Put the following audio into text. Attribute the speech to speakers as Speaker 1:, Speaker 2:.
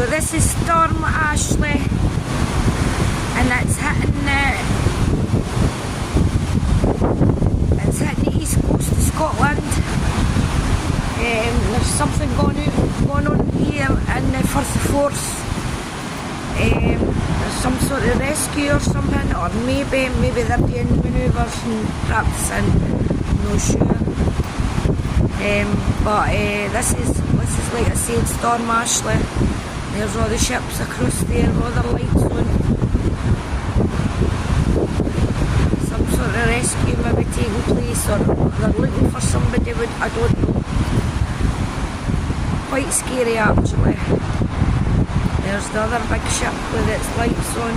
Speaker 1: So this is Storm Ashley, and it's hitting the east coast of Scotland. There's something going on here in the Firth of Forth. There's some sort of rescue or something, or maybe they're doing manoeuvres and practicing. I'm not sure. But this is like I said, Storm Ashley. There's all the ships across there with all their lights on. Some sort of rescue maybe taking place, or they're looking for somebody, I don't know. Quite scary actually. There's the other big ship with its lights on.